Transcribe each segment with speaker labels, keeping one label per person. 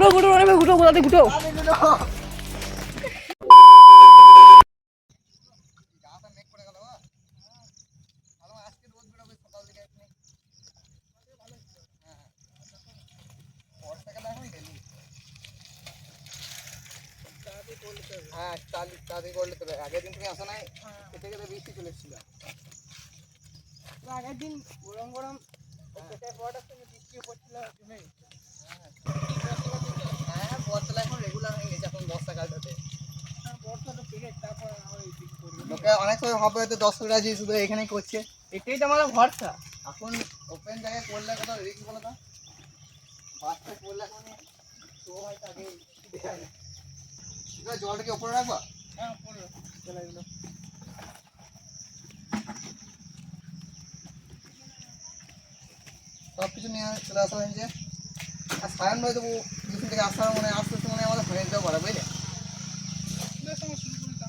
Speaker 1: গুটো গুটো অনেক গুটো গোলাতে গুটো
Speaker 2: হ্যাঁ তাড়াতাড়ি করলে তো আগের দিন তুমি আসো নাই খেতে খেতে বৃষ্টি চলে এসেছিল
Speaker 1: আগের দিন গরম গরম বড়টার সঙ্গে বৃষ্টিও পড়ছিল
Speaker 2: হ্যাঁ বর্ষাটা এখন রেগুলার হয়ে গেছে এখন বর্ষাকালটাতে
Speaker 1: বর্ষাটা পেরে তারপর
Speaker 2: লোকে অনেক সময় হবে হয়তো 10 টাকা দিয়ে শুধু এখানেই করছে
Speaker 1: এটাই তো আমাদের ভরসা
Speaker 2: এখন ওপেন জায়গায় করলে কোথাও রিস্ক বলো তো বাসটা করলে এখন তো হয়তো আগে জলটা কি ওপরে রাখবা
Speaker 1: হ্যাঁ পড়লো চলে গেলো
Speaker 2: সব কিছু নিয়ে চলে আসা হয়েছে আর সায়ন ভাই তো দুদিন থেকে আসার মানে আস্তে আস্তে মানে আমাদের হয়ে যেতেও পারে বুঝলে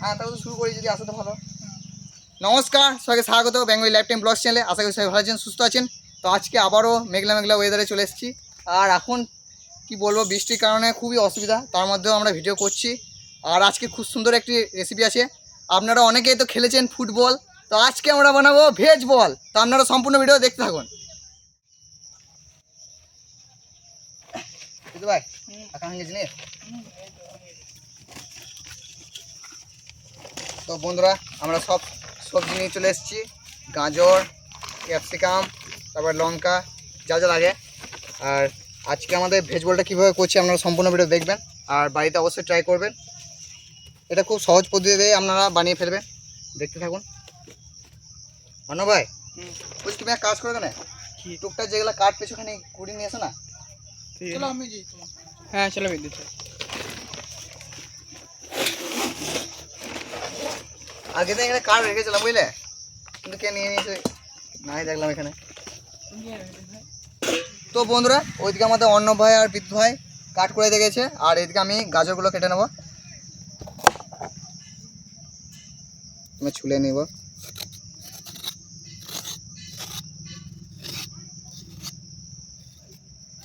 Speaker 2: হ্যাঁ তাহলে শুরু করি যদি আসে তো ভালো নমস্কার সবাইকে স্বাগত বেঙ্গলি লাইফ টাইম ব্লগ চ্যানেলে আশা করি সবাই ভালো আছেন সুস্থ আছেন তো আজকে আবারও মেঘলা মেঘলা ওয়েদারে চলে এসেছি আর এখন কি বলবো বৃষ্টির কারণে খুবই অসুবিধা তার মধ্যেও আমরা ভিডিও করছি আর আজকে খুব সুন্দর একটি রেসিপি আছে আপনারা অনেকেই তো খেলেছেন ফুটবল তো আজকে আমরা বানাবো ভেজ বল তো আপনারা সম্পূর্ণ ভিডিও দেখতে থাকুন ভাই তো বন্ধুরা আমরা সব সবজি নিয়ে চলে এসেছি গাজর ক্যাপসিকাম তারপর লঙ্কা যা যা লাগে আর আজকে আমাদের ভেজ বলটা কীভাবে করছি আপনারা সম্পূর্ণ ভিডিও দেখবেন আর বাড়িতে অবশ্যই ট্রাই করবেন এটা খুব সহজ পদ্ধতিতে আপনারা বানিয়ে ফেলবেন দেখতে থাকুন অন্য ভাই বলছি তুমি এক কাজ করবে না টুকটাক যেগুলো কাঠ পেছনে কুড়ি নিয়ে এসো না
Speaker 1: চলো আমি হ্যাঁ চলো বিদ্যুৎ
Speaker 2: আগে তো এখানে কাঠ রেখেছিলাম বুঝলে কিন্তু কে নিয়ে নিয়েছে নাই দেখলাম এখানে তো বন্ধুরা ওইদিকে আমাদের অন্য ভাই আর বিদ্যুৎ ভাই কাট করে দেখেছে আর এদিকে আমি গাজরগুলো কেটে নেব আমি ছুলে নিব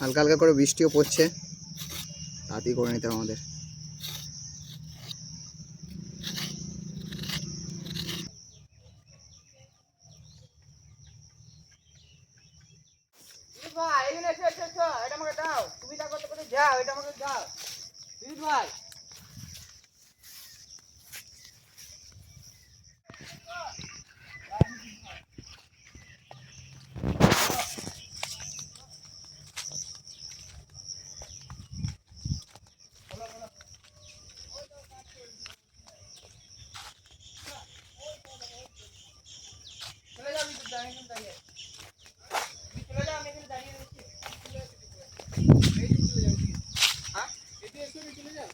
Speaker 2: হালকা হালকা করে বৃষ্টিও পড়ছে তাড়াতাড়ি করে নিতে হবে আমাদের
Speaker 1: ভাই এটা আমাকে দাও তুমি তা করতে করতে যাও এটা আমাকে দাও বিদ্যুৎ ভাই চলে যাও বিদ্যুৎ আমি কিন্তু দাঁড়িয়ে চলে যাও আমি এখানে দাঁড়িয়ে রয়েছি হ্যাঁ এদিকে এসে চলে যাও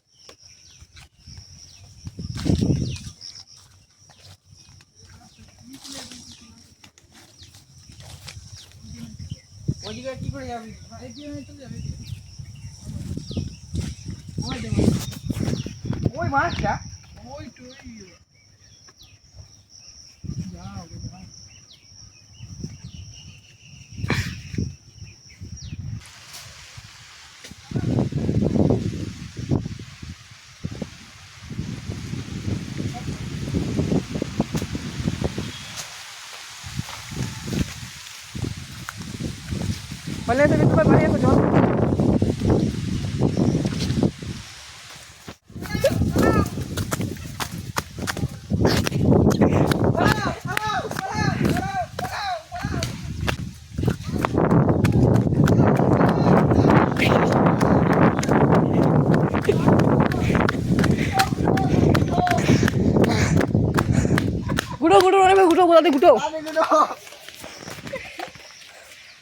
Speaker 1: ওইদিকে কি করে যাবি এদিকে চলে যাবে ওই মাছটা ওই তো যাও বলে তো বিদ্যুৎ ভাই বাড়ি এসো জল গুটো গুটো অনেক গুটো গোলাতে গুটো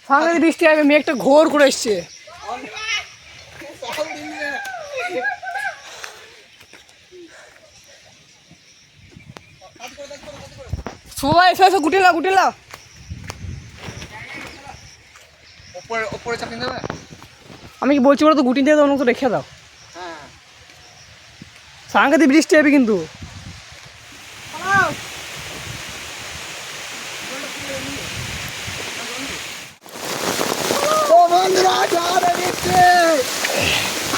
Speaker 1: সামনে বৃষ্টি হবে মেঘটা ঘোর করে এসছে সবাই এসে এসে গুটে লাও
Speaker 2: ওপরে চাপিয়ে দেবে
Speaker 1: আমি কি বলছি বলো তো গুটি দিয়ে তো রেখে দাও
Speaker 2: হ্যাঁ
Speaker 1: সাংঘাতিক বৃষ্টি হবে কিন্তু
Speaker 2: বন্ধুরা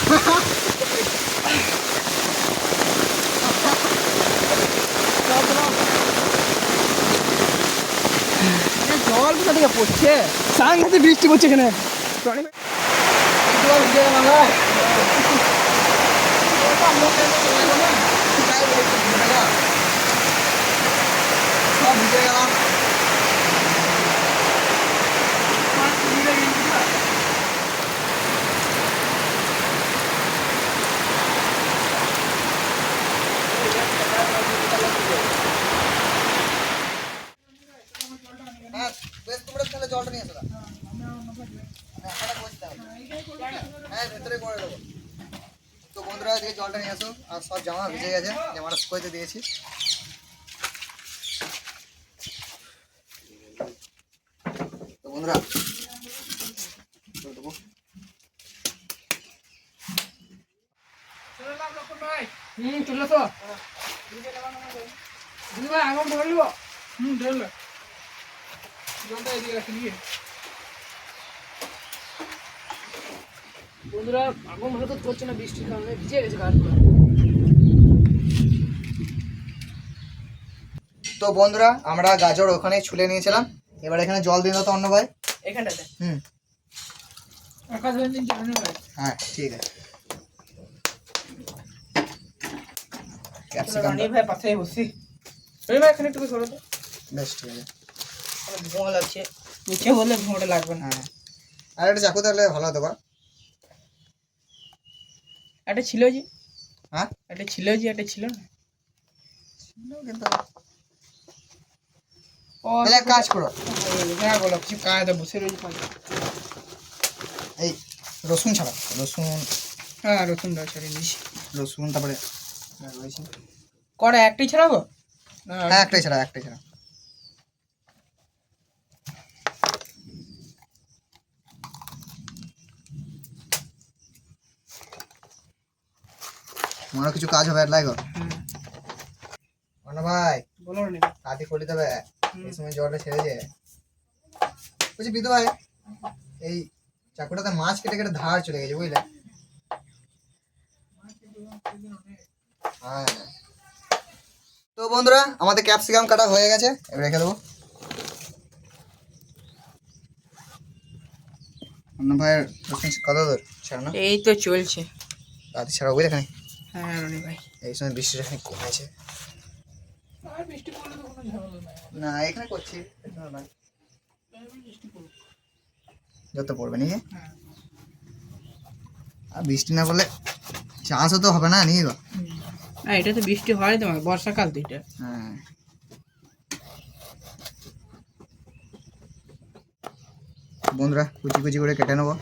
Speaker 1: জল কোথা থেকে পড়ছে? সাংঘাতিক বৃষ্টি পড়ছে এখানে।
Speaker 2: জল ভিজে গেলাম ভাই। সব ভিজে গেলাম। হ্যাঁ বেশ, তোমরা তাহলে জলটা নিয়ে এসো। হ্যাঁ ভেতরে করে দেবো। তো বন্ধুরা এদিকে জলটা নিয়ে আসো। আর সব জামা ভিজে গেছে, জামাটা শুকোতে দিয়েছি। তো বন্ধুরা দেবো।
Speaker 1: চলে তো ভাই আগুন ধরলো। ধরলো জলটা এদিকে রাখি দিয়ে। বন্ধুরা আগুন ভালো তো করছে না, বৃষ্টির কারণে ভিজে গেছে গাছগুলো।
Speaker 2: তো বন্ধুরা আমরা গাজর ওখানে ছুলে নিয়েছিলাম, এবার এখানে জল দিয়ে দাও তো অন্য ভাই
Speaker 1: এখানটাতে।
Speaker 2: হ্যাঁ ঠিক আছে।
Speaker 1: রনি ভাই পাশে বসি। রনি ভাই এখানে একটু সরো তো।
Speaker 2: বেশ ঠিক আছে।
Speaker 1: ধোঁয়া লাগছে, নিচে বললে ধোঁয়াটা লাগবে না।
Speaker 2: হ্যাঁ আর একটা চাকু তাহলে ভালো হতো বা।
Speaker 1: একটা ছিল যে,
Speaker 2: হ্যাঁ
Speaker 1: একটা ছিল যে, একটা ছিল না।
Speaker 2: কিন্তু তাহলে এক কাজ করো,
Speaker 1: হ্যাঁ বলো কিছু কাজ বসে রয়েছে।
Speaker 2: এই রসুন ছাড়া, রসুন।
Speaker 1: হ্যাঁ রসুন দাও ছেড়ে দিস।
Speaker 2: রসুন তারপরে রয়েছে।
Speaker 1: কটা একটাই ছাড়াবো?
Speaker 2: হ্যাঁ একটাই ছাড়া, একটাই ছাড়া। তোমারও কিছু কাজ হবে লাগো মানে ভাই।
Speaker 1: বলো রনি
Speaker 2: তাড়াতাড়ি করে দেবে, এই সময় জলটা ছেড়েছে। বলছি বিদু ভাই, এই চাকুটাতে মাছ কেটে কেটে ধার চলে গেছে বুঝলে। হ্যাঁ তো বন্ধুরা আমাদের ক্যাপসিকাম কাটা হয়ে গেছে, এবার রেখে দেবো। অন্য ভাইয়ের কত দূর ছাড়ানো?
Speaker 1: এই তো চলছে।
Speaker 2: তাড়াতাড়ি ছাড়া বুঝলে এখানে।
Speaker 1: হ্যাঁ রনি ভাই
Speaker 2: এই সময় বৃষ্টিটা এখানে কমেছে।
Speaker 1: আর বৃষ্টি পড়লে তো কোনো ঝামেলা নাই।
Speaker 2: না এখানে করছি, এখানে নয়। যত পড়বে নাকি? আর বৃষ্টি না পড়লে চাষও তো হবে না নিয়ে গো।
Speaker 1: না এটা তো বৃষ্টি হয় তোমার বর্ষাকাল তো এটা।
Speaker 2: হ্যাঁ বন্ধুরা কুচি কুচি করে কেটে নেবো।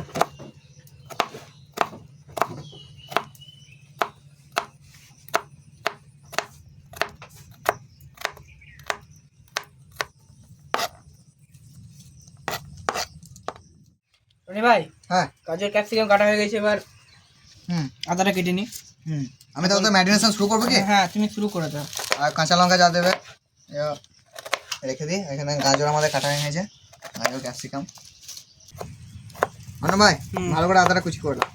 Speaker 1: রনি ভাই
Speaker 2: হ্যাঁ
Speaker 1: গাজর ক্যাপসিকাম কাটা হয়ে গেছে, এবার আদাটা কেটে নি।
Speaker 2: আমি তাহলে ম্যারিনেশন শুরু করবো কি?
Speaker 1: হ্যাঁ তুমি শুরু করে দাও।
Speaker 2: আর কাঁচা লঙ্কা যা দেবে রেখে দিই। এখানে গাজর আমাদের কাটা হয়ে গেছে, গাজর ক্যাপসিকাম। মানে ভাই ভালো করে আদাটা কুচি করে দাও।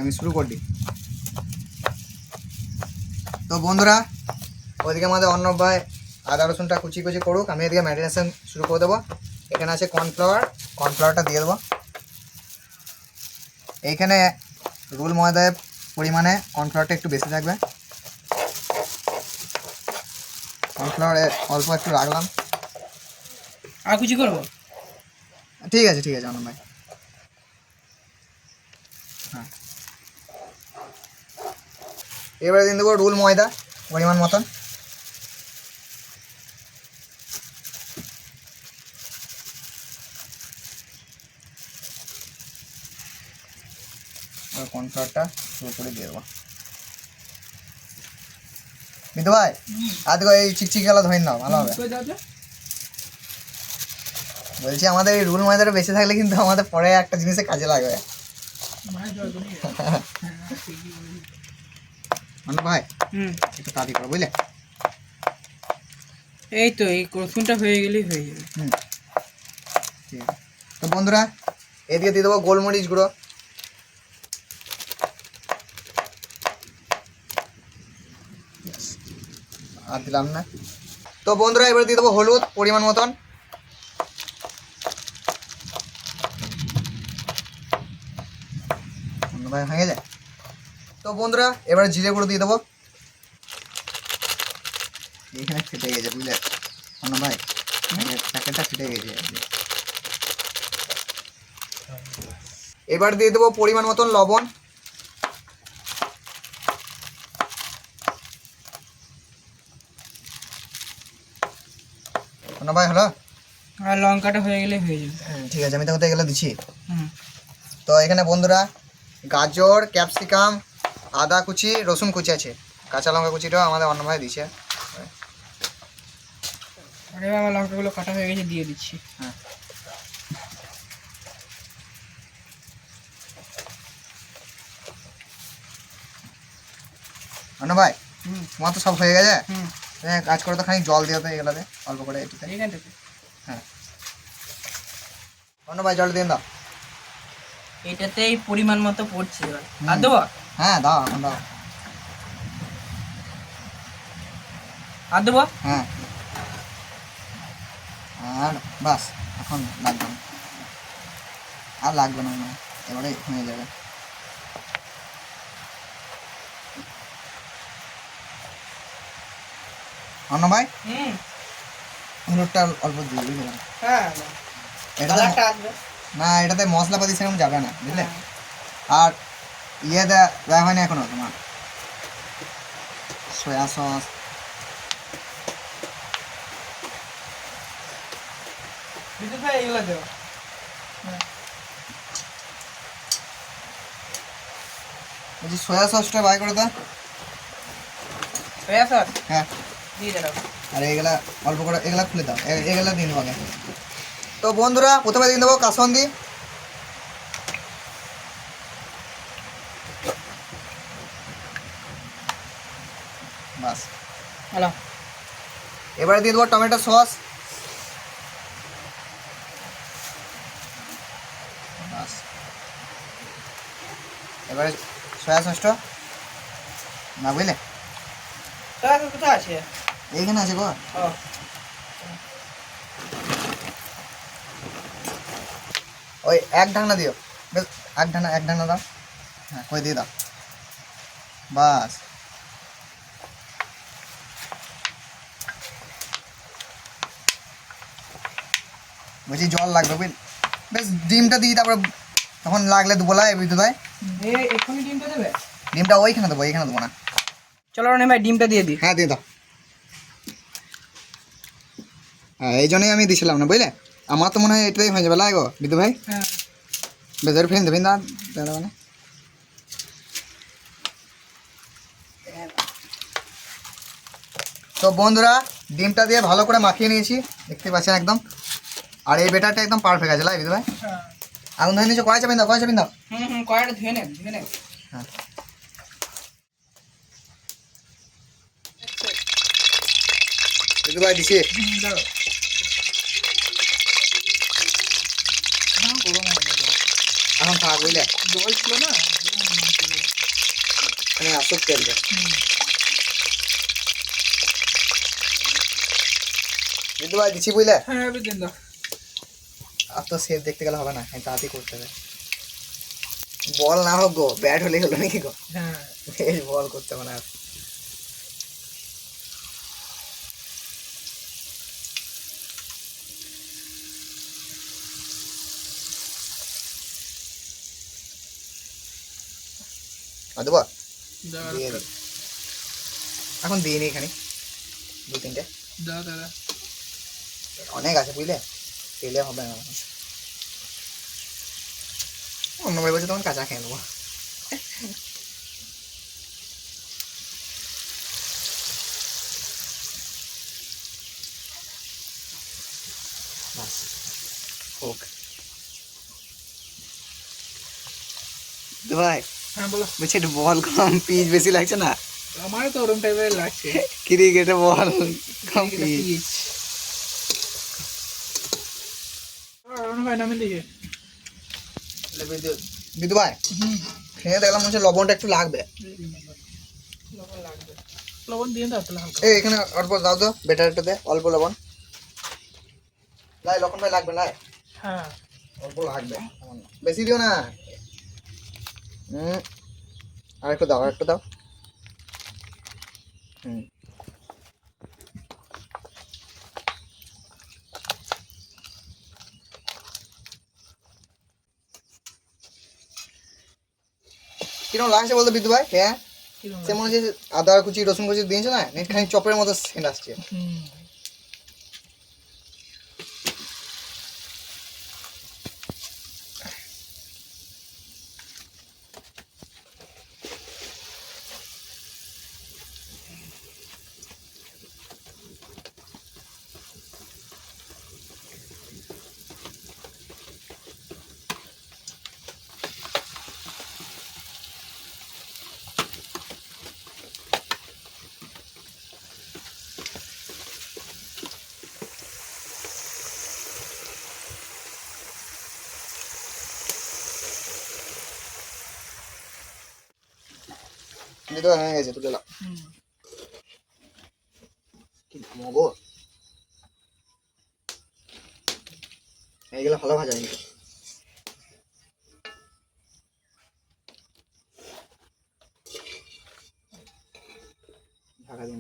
Speaker 2: আমি শুরু করে দিই। তো বন্ধুরা ওইদিকে আমাদের অন্য ভাই আদা রসুনটা কুচি কুচি করুক, আমি এদিকে ম্যারিনেশন শুরু করে দেবো। এখানে আছে কর্নফ্লাওয়ার, কর্নফ্লাওয়ারটা দিয়ে দেবো। এইখানে রোল ময়দার পরিমাণে কর্নফ্লাওয়ারটা একটু বেশি থাকবে। কর্নফ্লাওয়ারে অল্প একটু রাখলাম।
Speaker 1: আর কুচি করবো?
Speaker 2: ঠিক আছে ঠিক আছে অন্য ভাই। হ্যাঁ এবারে দিয়ে দেবো রোল ময়দা পরিমাণ মতন। কর্নফ্লাওয়ারটা পুরোপুরি দিয়ে দেবো। মিতু ভাই আর দেখো এই চিকচিক গেলা ধরে নাও, ভালো হবে। বলছি আমাদের এই রুল ময়দাটা বেশি থাকলে কিন্তু আমাদের পরে একটা জিনিসে কাজে লাগবে। ভাই একটু তাড়াতাড়ি করো বুঝলে।
Speaker 1: এই তো এই রসুনটা হয়ে গেলেই হয়ে যাবে।
Speaker 2: ঠিক আছে। তো বন্ধুরা এদিকে দিয়ে দেবো গোলমরিচ গুঁড়ো। আর দিলাম না। তো বন্ধুরা এবার দিয়ে দেবো হলুদ পরিমাণ মতন। ভাই হয়ে যায়। তো বন্ধুরা এবারে জিরে গুঁড়ো দিয়ে দেবো। এখানে ফেটে গেছে বুঝলে ভাই, প্যাকেটটা ফেটে গেছে। এবার দিয়ে দেবো পরিমাণ মতন লবণ। ভাই হলো,
Speaker 1: আর লঙ্কাটা হয়ে গেলে হয়ে যাবে।
Speaker 2: ঠিক আছে, আমি তো এগুলো দিচ্ছি। তো এখানে বন্ধুরা গাজর, ক্যাপসিকাম, আদা কুচি, রসুন কুচি আছে, কাঁচা লঙ্কা কুচিটাও আমাদের অন্য ভাই দিচ্ছে।
Speaker 1: আরে আমার লঙ্কাগুলো কাটা হয়ে গেছে, দিয়ে দিচ্ছি।
Speaker 2: হ্যাঁ, অন্য ভাই তোমার তো সব হয়ে গেছে। কাজ করে তো খানিক জল দিয়ে তো এগুলোতে অল্প করে এটুতে। হ্যাঁ অন্য ভাই জল দিয়ে দাও।
Speaker 1: এটাতেই পরিমাণ মতো পড়ছে এবার। আর দেবো?
Speaker 2: হ্যাঁ দাও, এখন দাও।
Speaker 1: আর দেবো?
Speaker 2: হ্যাঁ, আর বাস, এখন লাগবে না, আর লাগবে না, এবারে হয়ে যাবে। অন্য ভাই হলুদটা অল্প দিয়ে দিলাম।
Speaker 1: হ্যাঁ,
Speaker 2: না এটাতে মশলাপাতি সেরকম যাবে না বুঝলে। আর ইয়ে দেওয়া হয়নি এখনো তোমার সয়া সস।
Speaker 1: এগুলো দেবো।
Speaker 2: বলছি সয়া সসটা বাই করে দাও।
Speaker 1: সয়া সস
Speaker 2: হ্যাঁ
Speaker 1: দিয়ে দাও।
Speaker 2: আর এগুলা অল্প করে এগুলা খুলে দাও, এগুলা দিয়ে দেবো আগে। তো বন্ধুরা প্রথমে দিয়ে দেবো কাসন্দি। বাস,
Speaker 1: হ্যালো।
Speaker 2: এবারে দিয়ে দেবো টমেটো সস। বাস, এবারে সয়া সসটা না বুঝলে
Speaker 1: সয়া সস কোথায় আছে?
Speaker 2: এইখানে আছে গো। ওই এক ঢাকনা দিও, বেশ এক ঢাকনা দাও। হ্যাঁ কই দিয়ে দাও। বাস, বলছি জল লাগবে বুঝলি। বেশ ডিমটা দিই, তারপরে তখন লাগলে দেবো লাই বুঝতে ভাই।
Speaker 1: এক্ষুনি ডিমটা দেবে?
Speaker 2: ডিমটা ওইখানে দেবো, এইখানে দেবো না।
Speaker 1: চলো রনি ভাই ডিমটা দিয়ে দিই।
Speaker 2: হ্যাঁ দিয়ে দাও। হ্যাঁ এই জন্যই আমি দিছিলাম না বুঝলে, আমার তো মনে হয় এটাই হয়ে যাবে লাগো বিদ্যু ভাই।
Speaker 1: হ্যাঁ
Speaker 2: বেজার ফেন দেবেন না দাদা মানে। তো বন্ধুরা ডিমটা দিয়ে ভালো করে মাখিয়ে নিয়েছি, দেখতে পাচ্ছেন একদম। আর এই বেটারটা একদম পারফেক্ট আছে লাই বিদ্যু ভাই। আগুন ধরে নিয়েছো, কড়াই চাপিয়ে দাও, কড়াই চাপিয়ে দাও।
Speaker 1: কড়াইটা ধুয়ে নে।
Speaker 2: হ্যাঁ বিদ্যু ভাই দিছি। এখন থাক বুঝলে,
Speaker 1: জল ছিল না
Speaker 2: মানে আসুক তেলটা। বিদ্যু ভাই দিছি বুঝলে।
Speaker 1: হ্যাঁ দিন দাও।
Speaker 2: আর তো সেফ দেখতে গেলে হবে না, তাড়াতাড়ি করতে হবে। বল না হোক গো, ব্যাট হলেই হলো নাকি গো।
Speaker 1: হ্যাঁ
Speaker 2: বেশ বল করতে হবে না। আর দেবো দিয়ে দিই। এখন দিয়ে নি এখানে দু তিনটে, অনেক আছে বুঝলে, তেলে হবে না। অন্য ভাই বলছে তখন কাঁচা খেয়ে নেবো। বাস হোক। ভাই
Speaker 1: হ্যাঁ বলো।
Speaker 2: বলছি একটু বল কম পিচ বেশি লাগছে না?
Speaker 1: আমারও তো ওরম টাইপের লাগছে।
Speaker 2: ক্রিকেটে বল কম পিচ।
Speaker 1: ভাই নামে দিকে
Speaker 2: বিদু ভাই খেয়ে দেখলাম মনে হচ্ছে লবণটা একটু লাগবে।
Speaker 3: লবণ দিয়ে দাও তাহলে হালকা।
Speaker 2: এই এখানে অল্প দাও তো, বেটারটা দে, অল্প লবণ। লাই লবণ ভাই লাগবে, লাই
Speaker 3: হ্যাঁ
Speaker 2: অল্প লাগবে, বেশি দিও না। আর একটু দাও, আর একটু দাও। কিরকম লাগছে বলতো বিদ্যু ভাই? হ্যাঁ
Speaker 3: কিরকম
Speaker 2: সে মনে হচ্ছে আদা কুচি রসুন কুচি দিয়েছে না, খানি চপের মতো সেন্ট আসছে।
Speaker 3: হুম
Speaker 2: বিদ্যু ভাই হয়ে গেছে, তুলে নাও।
Speaker 3: হুম
Speaker 2: কি মগো এইগুলো ভালো ভাজা কিন্তু। ঢাকা দিন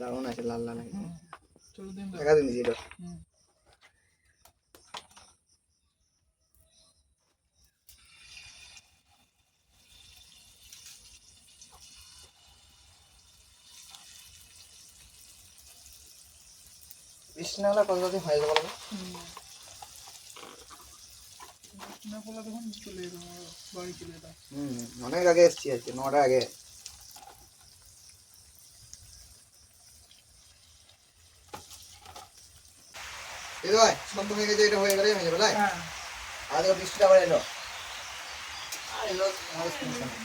Speaker 2: দারুণ আছে, লাল লাল একদম।
Speaker 3: চলো দিন দাও।
Speaker 2: ঢাকা দিন দিয়েছি এটা।
Speaker 3: হুম
Speaker 2: বৃষ্টি না হলে কত দিন হয়ে যাবে বলো?
Speaker 3: না বলা তখন চলে যেতাম, বাড়ি চলে যেতাম।
Speaker 2: অনেক আগে এসছি আজকে, 9টা আগে। এই ভাই সব হয়ে গেছে, এটা হয়ে গেলে হয়ে যাবে, লাই
Speaker 3: হ্যাঁ
Speaker 2: আর বৃষ্টিটা আবার এলো, আর এলো আমাদের সমস্যা নেই।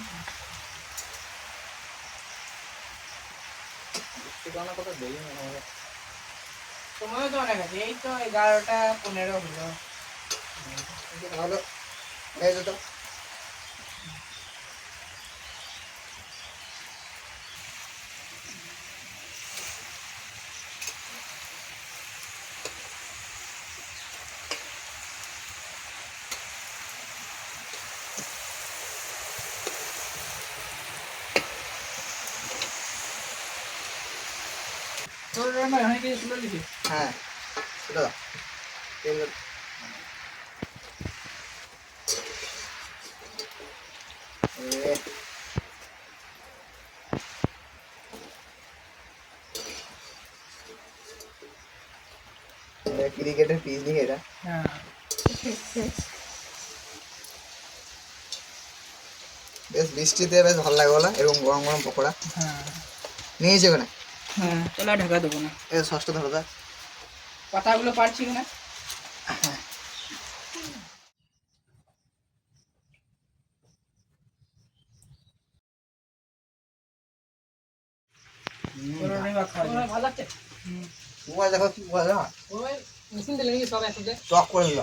Speaker 2: বৃষ্টি কারণে কত দেরি হয় আমাদের।
Speaker 3: সময় তো অনেক আছে, এই তো 11টা 15 হলো।
Speaker 2: তাহলে হয়ে যেত।
Speaker 3: তোর রান্না হয়ে গেছে, তুলে দিছি।
Speaker 2: হ্যাঁ সেটা দাও, তেল দাও। এ, এটা ক্রিকেটের পিচ দিকে এটা।
Speaker 3: হ্যাঁ
Speaker 2: বেশ বৃষ্টিতে বেশ ভালো লাগে বলো, এরকম গরম গরম পকোড়া
Speaker 3: হ্যাঁ
Speaker 2: নিয়ে যাবে না।
Speaker 3: হ্যাঁ চলো ঢাকা দেবো না,
Speaker 2: এই সসটা ধরো দা।
Speaker 3: পাতাগুলো পারছি না। ভালো লাগছে।
Speaker 2: মোবাইল দেখো কি বলে না,
Speaker 3: ওই মেশিন দিলে নাকি সব একসাথে?
Speaker 2: টক করে দিল।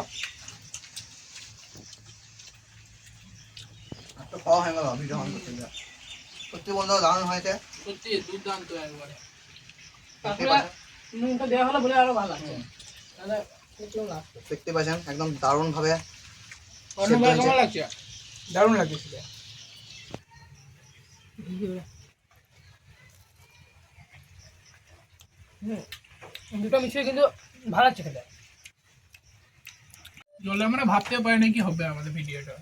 Speaker 2: একটা খাওয়া হয়ে গেল ভিডিও অন করতে গিয়ে। সত্যি বন্ধু দারুণ হয়েছে।
Speaker 3: সত্যি দুর্দান্ত একবারে।
Speaker 2: দেখতে
Speaker 3: তারপরে
Speaker 2: পাচ্ছেন,
Speaker 3: নুনটা দেওয়া হলো বলে আরো ভালো লাগছে, তাহলে একটু লাগতো।
Speaker 2: দেখতে পাচ্ছেন একদম দারুণ ভাবে
Speaker 3: অন্যবার কেমন লাগছে? দারুণ লাগছে সেটা। দুটো মিশিয়ে কিন্তু ভালো লাগছে খেতে। জলে আমরা ভাবতে পারি না কি হবে আমাদের ভিডিওটা।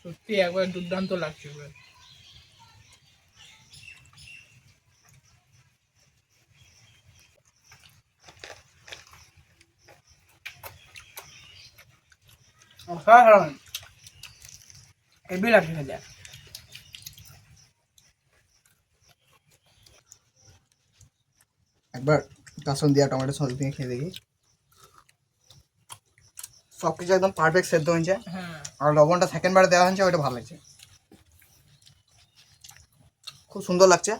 Speaker 3: সত্যি একবার দুর্দান্ত লাগছে এবার। অসাধারণ, হেভি লাগছে খেতে।
Speaker 2: একবার কাসন দিয়া টমেটো সস দিয়ে খেয়ে দেখি। সব কিছু একদম পারফেক্ট সেদ্ধ হয়েছে,
Speaker 3: হ্যাঁ
Speaker 2: আর লবণটা সেকেন্ড বারে দেওয়া হয়েছে, ওইটা ভালো লাগছে, খুব সুন্দর লাগছে।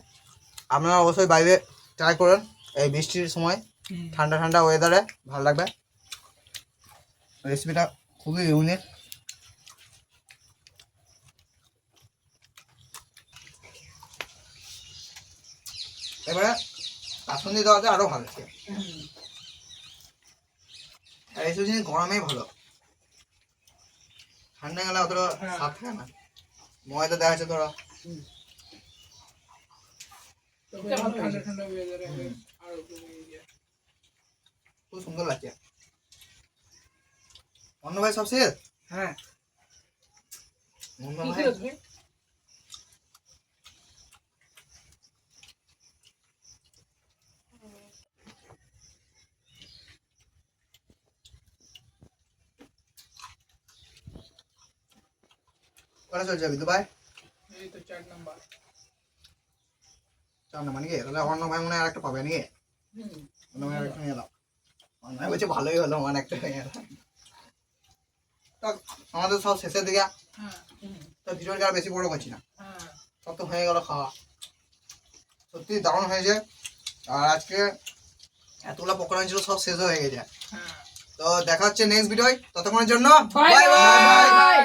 Speaker 2: আপনারা অবশ্যই বাইরে ট্রাই করুন এই বৃষ্টির সময়, ঠান্ডা ঠান্ডা ওয়েদারে ভালো লাগবে। রেসিপিটা খুবই ইউনিক। এবারে কাসুন্দি দেওয়াতে আরো ভালো লাগছে। আর এইসব জিনিস গরমেই ভালো, ঠান্ডা গেলে অতটা স্বাদ থাকে না। ময়দা দেওয়া আছে ধরো,
Speaker 3: ঠান্ডা ঠান্ডা ওয়েদারে আরো কমে যায়।
Speaker 2: খুব সুন্দর লাগছে। অন্য ভাই সব শেষ?
Speaker 3: হ্যাঁ
Speaker 2: অন্য
Speaker 3: কি
Speaker 2: ভাই
Speaker 3: ছিল তুমি?
Speaker 2: কটা চলছে বিদ্যু ভাই?
Speaker 3: এই তো 4 নাম্বার।
Speaker 2: 4 নাম্বার নাকি? তাহলে অন্য ভাই মনে হয় আরেকটা পাবে নাকি? অন্য ভাই আরেকটা নিয়ে এলাম। অন্য ভাই বলছে ভালোই হলো, মানে একটা হয়ে গেল। তো আমাদের সব শেষের দিকে,
Speaker 3: হ্যাঁ
Speaker 2: তো ভিডিওটা আর বেশি বড় করছি না,
Speaker 3: হ্যাঁ
Speaker 2: সব তো হয়ে গেল খাওয়া। সত্যি দারুণ হয়েছে। আর আজকে এতগুলো পকোড়া ছিল, সব শেষ হয়ে গেছে।
Speaker 3: হ্যাঁ
Speaker 2: তো দেখা হচ্ছে নেক্সট ভিডিওয়, ততক্ষণের জন্য
Speaker 3: বাই
Speaker 2: বাই বাই।
Speaker 3: বাই।